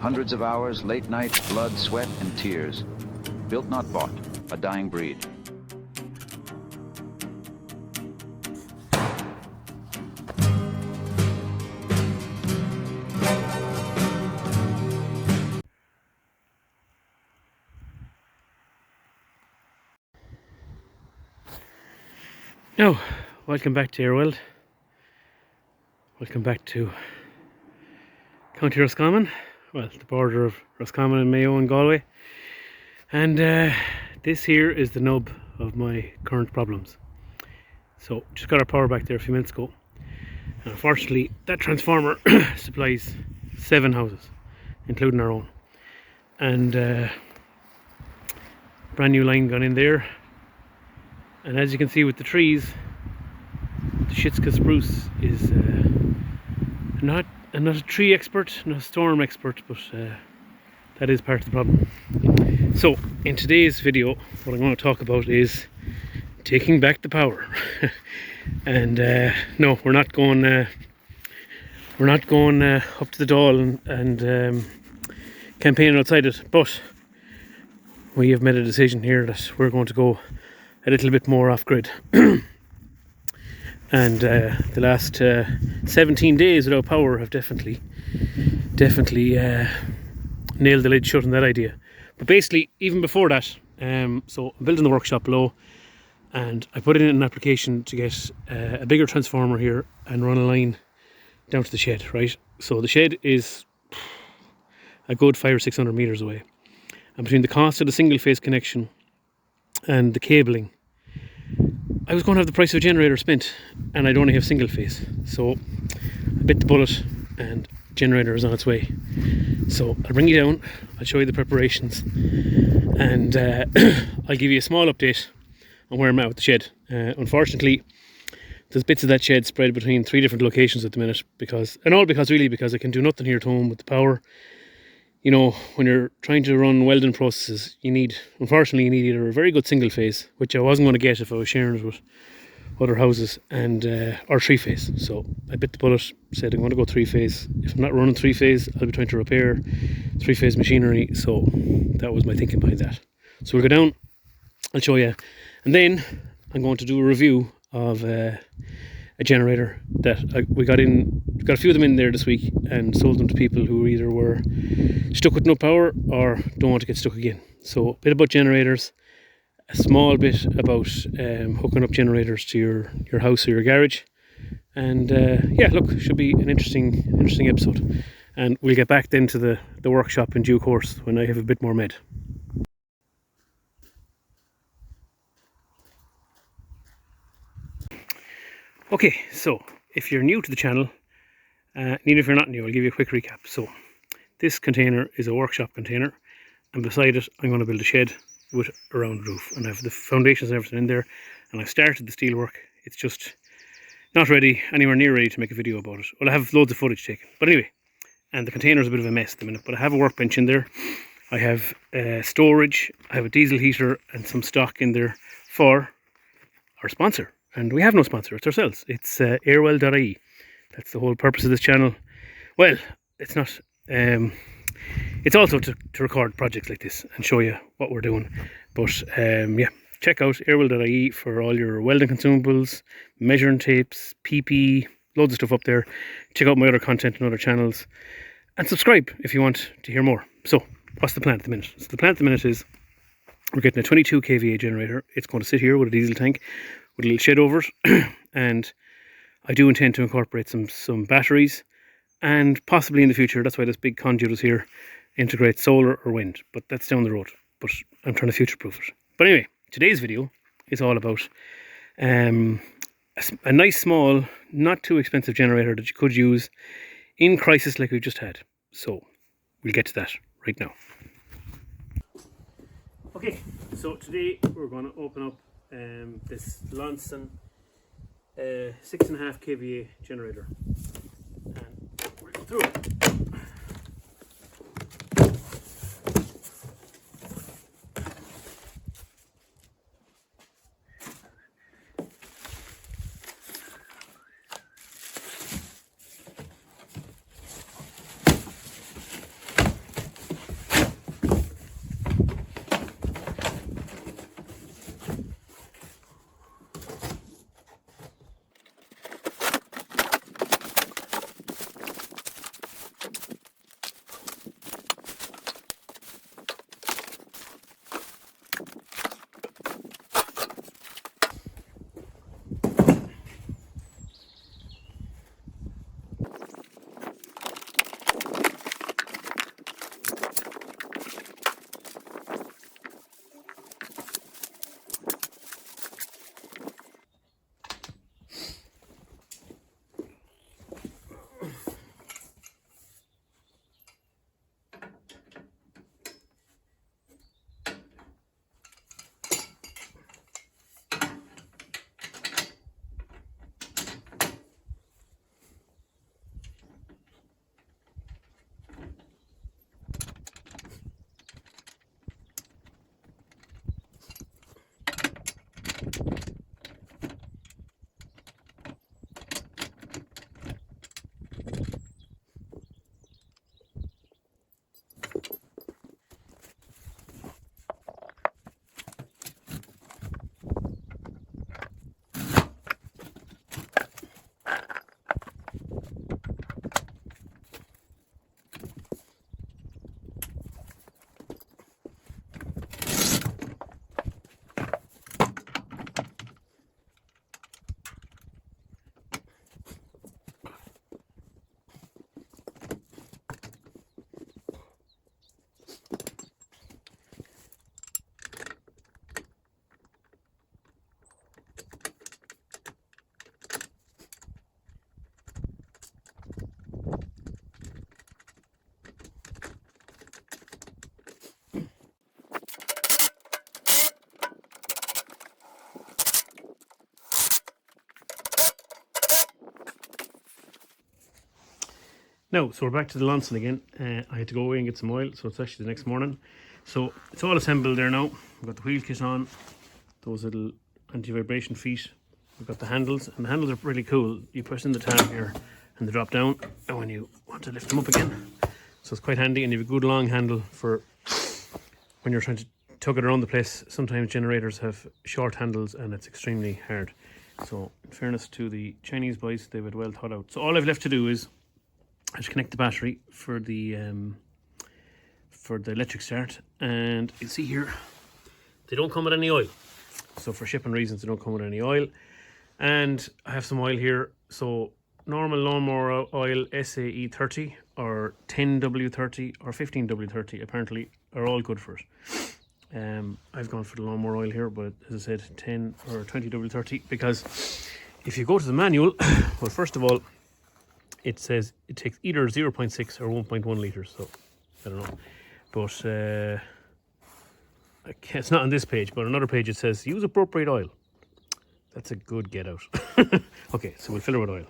Hundreds of hours, late nights, blood, sweat, and tears. Built not bought, a dying breed. Now, welcome back to Eowyn. Welcome back to County Roscommon, well, the border of Roscommon and Mayo and Galway. And this here is the nub of my current problems. So, just got our power back there a few minutes ago. And unfortunately, that transformer supplies 7 houses, including our own. And brand new line gone in there. And as you can see with the trees, the Sitka spruce is not a tree expert, not a storm expert, but that is part of the problem. So in today's video, what I'm going to talk about is taking back the power. And no, we're not going up to the Dáil and campaigning outside it, but we have made a decision here that we're going to go a little bit more off grid. And the last 17 days without power have definitely nailed the lid shut on that idea. But basically, even before that, so I'm building the workshop below, and I put in an application to get a bigger transformer here and run a line down to the shed, right? So the shed is a good 500 or 600 meters away, and between the cost of the single phase connection and the cabling, I was going to have the price of a generator spent, and I'd only have single phase. So I bit the bullet, and generator is on its way. So I'll bring you down, I'll show you the preparations, and I'll give you a small update on where I'm at with the shed. Unfortunately, there's bits of that shed spread between 3 different locations at the minute, because I can do nothing here at home with the power. You know, when you're trying to run welding processes, unfortunately you need either a very good single phase, which I wasn't going to get if I was sharing it with other houses, and or 3 phase. So I bit the bullet, said I'm going to go 3 phase. If I'm not running 3 phase, I'll be trying to repair 3 phase machinery. So that was my thinking behind that. So we'll go down, I'll show you, and then I'm going to do a review of a generator that we got a few of them in there this week, and sold them to people who either were stuck with no power or don't want to get stuck again. So a bit about generators, a small bit about hooking up generators to your house or your garage, and yeah, look, should be an interesting episode. And we'll get back then to the workshop in due course when I have a bit more med. Okay, so if you're new to the channel, and even if you're not new, I'll give you a quick recap. So this container is a workshop container, and beside it I'm going to build a shed with a round roof, and I have the foundations and everything in there, and I've started the steel work. It's just not ready, anywhere near ready to make a video about it. Well, I have loads of footage taken, but anyway, and the container is a bit of a mess at the minute, but I have a workbench in there. I have storage, I have a diesel heater and some stock in there for our sponsor. And we have no sponsor, it's ourselves. It's Eowyn.ie. That's the whole purpose of this channel. Well, it's not. It's also to record projects like this and show you what we're doing. But yeah, check out Eowyn.ie for all your welding consumables, measuring tapes, PP, loads of stuff up there. Check out my other content on other channels, and subscribe if you want to hear more. So, what's the plan at the minute? So the plan at the minute is we're getting a 22 kVA generator. It's going to sit here with a diesel tank, with a little shed over it, and I do intend to incorporate some batteries, and possibly in the future, that's why this big conduit is here, integrate solar or wind, but that's down the road. But I'm trying to future-proof it. But anyway, today's video is all about a nice small, not too expensive generator that you could use in crisis like we've just had. So we'll get to that right now. Okay, so today we're going to open up this Loncin 6.5 kVA generator, and we're going through it. Now, so we're back to the Loncin again. I had to go away and get some oil, so it's actually the next morning. So it's all assembled there now. We've got the wheel kit on, those little anti-vibration feet. We've got the handles, and the handles are pretty cool. You press in the tab here and they drop down, and when you want to lift them up again. So it's quite handy, and you have a good long handle for when you're trying to tug it around the place. Sometimes generators have short handles and it's extremely hard. So in fairness to the Chinese boys, they've it well thought out. So all I've left to do is I just connect the battery for the electric start, and you see here they don't come with any oil. So for shipping reasons, they don't come with any oil. And I have some oil here. So normal lawnmower oil, SAE 30 or 10W30 or 15W30 apparently are all good for it. I've gone for the lawnmower oil here, but as I said, 10 or 20W30, because if you go to the manual, well, first of all, it says it takes either 0.6 or 1.1 litres, so I don't know. But it's not on this page, but on another page it says use appropriate oil. That's a good get out. Okay, so we'll fill her with oil.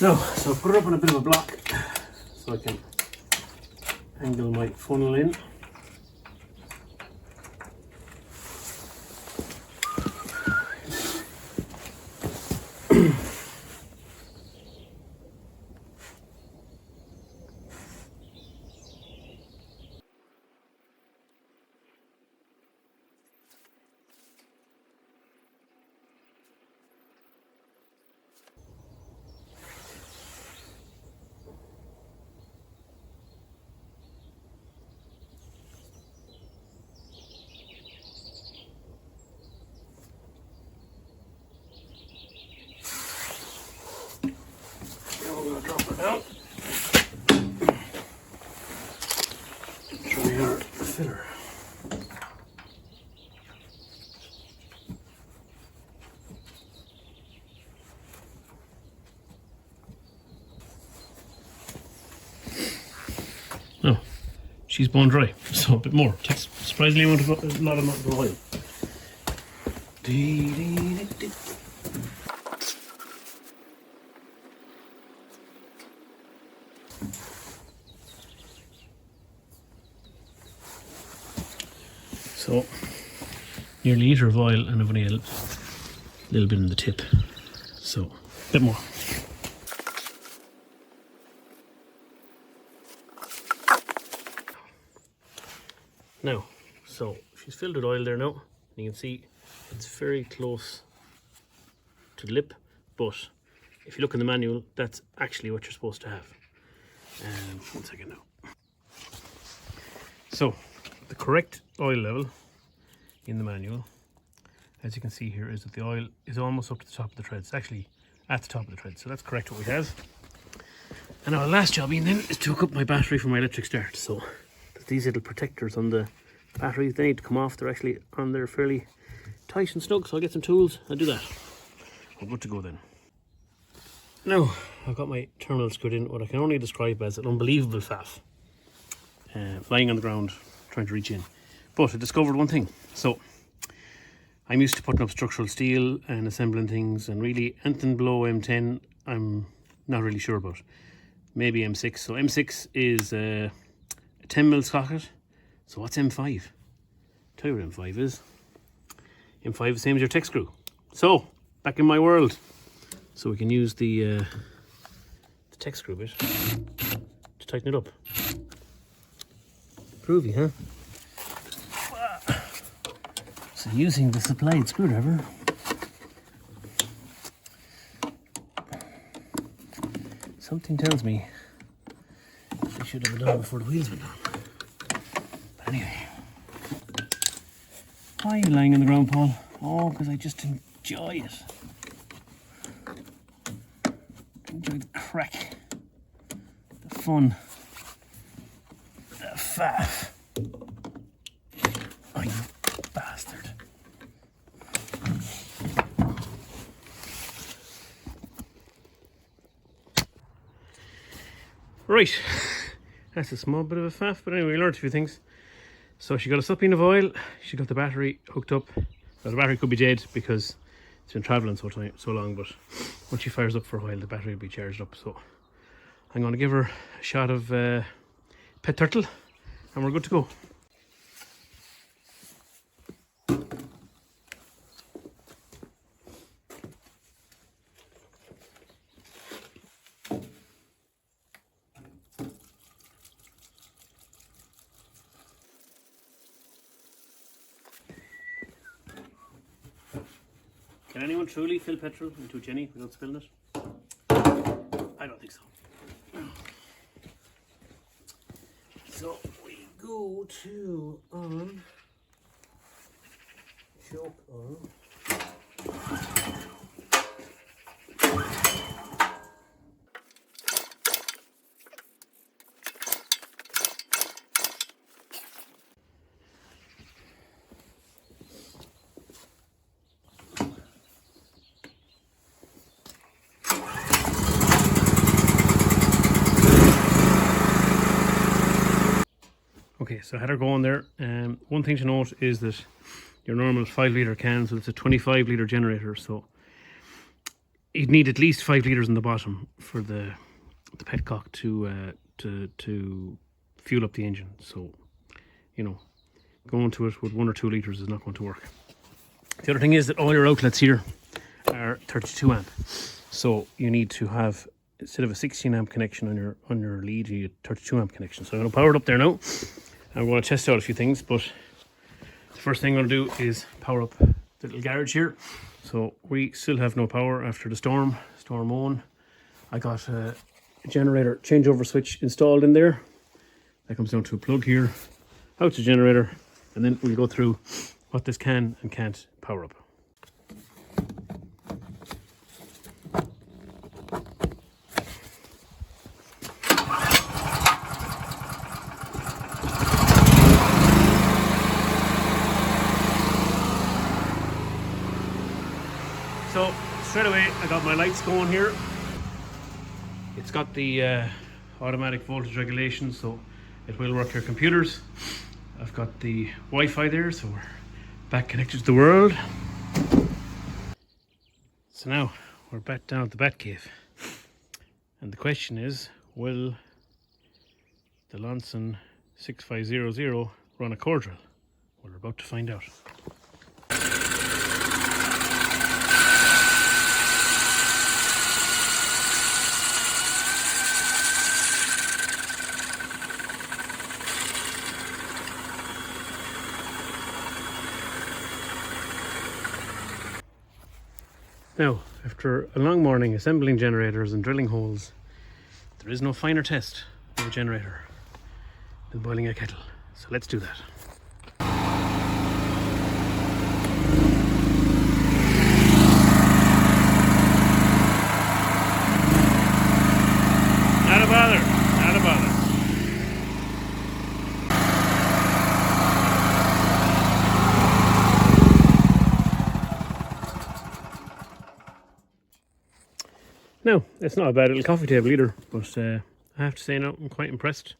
Now, so put it up on a bit of a block so I can angle my funnel in. Now I'm going to drop her down. Try our filler. Oh, she's bone dry, so a bit more. Takes surprisingly a lot of oil. So, nearly a litre of oil, and I've only a little bit in the tip. So, a bit more. Now, so she's filled with oil there now. You can see it's very close to the lip, but if you look in the manual, that's actually what you're supposed to have. 1 second now. So, the correct oil level in the manual, as you can see here, is that the oil is almost up to the top of the tread. It's actually at the top of the tread, so that's correct what we have. And our last job in then is to hook up my battery for my electric start. So these little protectors on the batteries, they need to come off. They're actually on there fairly tight and snug, so I'll get some tools and do that. We're good to go then. Now, I've got my terminal screwed in, what I can only describe as an unbelievable faff. Lying on the ground, trying to reach in. But I discovered one thing. So, I'm used to putting up structural steel and assembling things, and really anything below M10, I'm not really sure about. Maybe M6. So M6 is a 10mm socket. So what's M5? Tell you what M5 is. M5 is the same as your tech screw. So, back in my world. So we can use the tech screw bit to tighten it up. Groovy, huh? So using the supplied screwdriver, something tells me I should have been done before the wheels went on. But anyway, why are you lying on the ground, Paul? Oh, because I just enjoy it. Enjoy the crack, the fun, the faff. Oh, you Right, that's a small bit of a faff, but anyway, we learned a few things. So she got a supping of oil, she got the battery hooked up. Well, the battery could be dead because it's been travelling so long, but once she fires up for a while, the battery will be charged up. So I'm going to give her a shot of pet turtle and we're good to go. Can anyone truly fill petrol into a Jenny without spilling it? I don't think so. So we go to on choke on. Okay, so I had her going there. One thing to note is that your normal 5 litre can, so it's a 25 litre generator, so you'd need at least 5 litres in the bottom for the petcock to fuel up the engine. So, you know, going to it with 1 or 2 litres is not going to work. The other thing is that all your outlets here are 32 amp, so you need to have, instead of a 16 amp connection on your lead, you need a 32 amp connection. So I'm going to power it up there now. I'm going to test out a few things, but the first thing I'm going to do is power up the little garage here. So we still have no power after the storm on. I got a generator changeover switch installed in there. That comes down to a plug here, out to generator, and then we'll go through what this can and can't power up. So straight away I got my lights going here. It's got the automatic voltage regulation, so it will work your computers. I've got the Wi-Fi there, so we're back connected to the world. So now we're back down at the Bat Cave, and the question is, will the Loncin 6500 run a core drill? Well, we're about to find out. Now, after a long morning assembling generators and drilling holes, there is no finer test of a generator than boiling a kettle. So let's do that. Not a bother, not a bother. Now, it's not a bad little coffee table either, but I have to say now I'm quite impressed.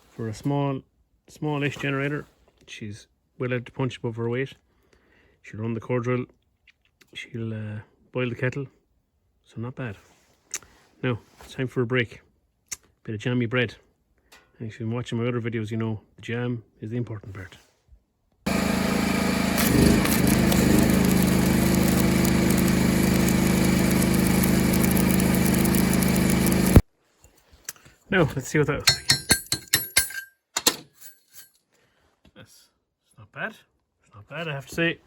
For a smallish generator, she's well able to punch above her weight. She'll run the core drill, she'll boil the kettle, so not bad. Now, it's time for a break. Bit of jammy bread. And if you've been watching my other videos, you know the jam is the important part. Now, let's see what that looks like. It's not bad. It's not bad, I have to say.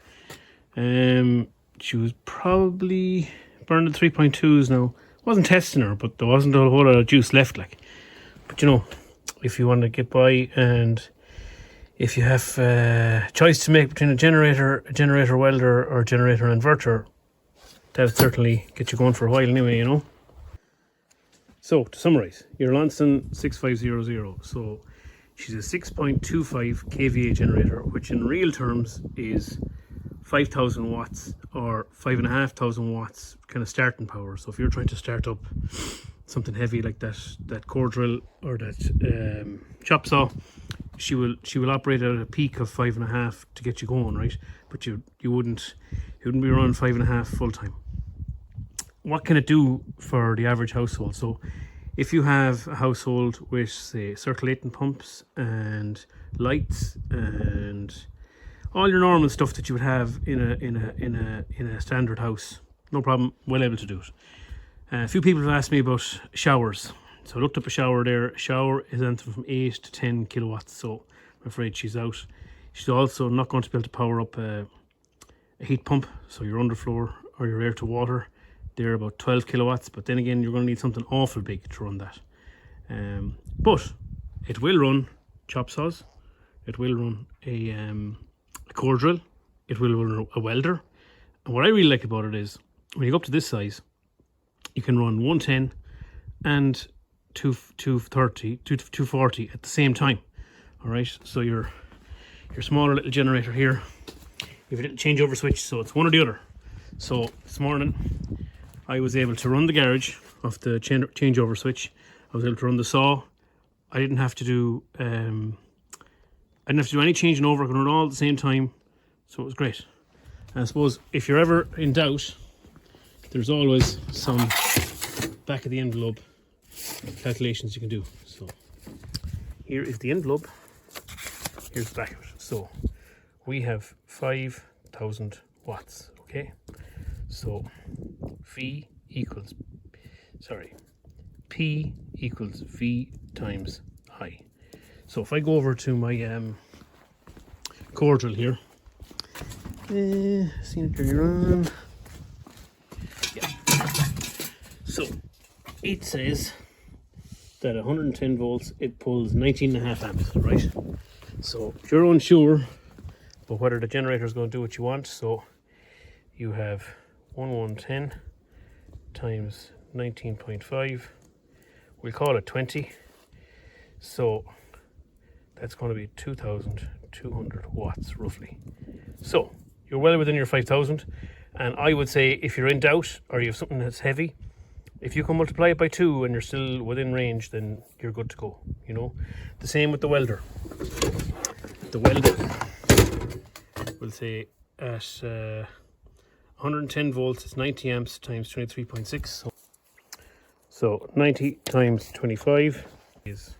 She was probably burning 3.2s now. Wasn't testing her, but there wasn't a whole lot of juice left, like. But you know, if you want to get by, and if you have a choice to make between a generator welder, or a generator inverter, that would certainly get you going for a while anyway, you know. So, to summarise, your Loncin 6500, so she's a 6.25 kVA generator, which in real terms is 5,000 watts or 5,500 watts kind of starting power. So if you're trying to start up something heavy like that core drill or that chop saw, she will operate at a peak of 5.5 to get you going, right? But you wouldn't be running 5.5 full time. What can it do for the average household? So if you have a household with, say, circulating pumps and lights and all your normal stuff that you would have in a standard house, no problem, well able to do it. A few people have asked me about showers. So I looked up a shower there. A shower is anything from 8 to 10 kilowatts. So I'm afraid she's out. She's also not going to be able to power up a heat pump. So your underfloor or your air to water, they're about 12 kilowatts. But then again, you're going to need something awful big to run that. But it will run chop saws. It will run a core drill. It will run a welder. And what I really like about it is when you go up to this size, you can run 110 and 230, 240 at the same time. All right, so your smaller little generator here, you have a little changeover switch, so it's one or the other. So this morning, I was able to run the garage off the changeover switch. I was able to run the saw. I didn't have to do any changing over. I could run it all at the same time, so it was great. And I suppose if you're ever in doubt, there's always some back of the envelope calculations you can do. So here is the envelope. Here's the back of it. So we have 5,000 watts. Okay. So P equals V times I. So if I go over to my core drill here, seen it turn on. Yeah. So it says that 110 volts it pulls 19.5 amps, right? So if you're unsure about whether the generator is going to do what you want, so you have 110 times 19.5, we'll call it 20. So that's going to be 2,200 watts roughly. So you're well within your 5,000. And I would say if you're in doubt or you have something that's heavy, if you can multiply it by 2 and you're still within range, then you're good to go, you know. The same with the welder. The welder, we'll say at 110 volts, it's 90 amps times 23.6. So 90 times 25 is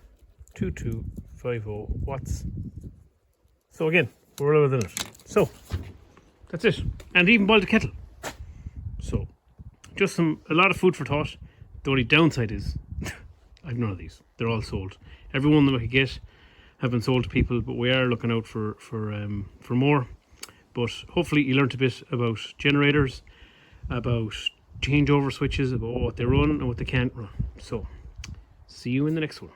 2250 watts. So again, we're well within it. So that's it. And even boiled a kettle. So just a lot of food for thought. The only downside is I've none of these. They're all sold. Every one of them I could get have been sold to people, but we are looking out for more. But hopefully you learnt a bit about generators, about changeover switches, about what they run and what they can't run. So see you in the next one.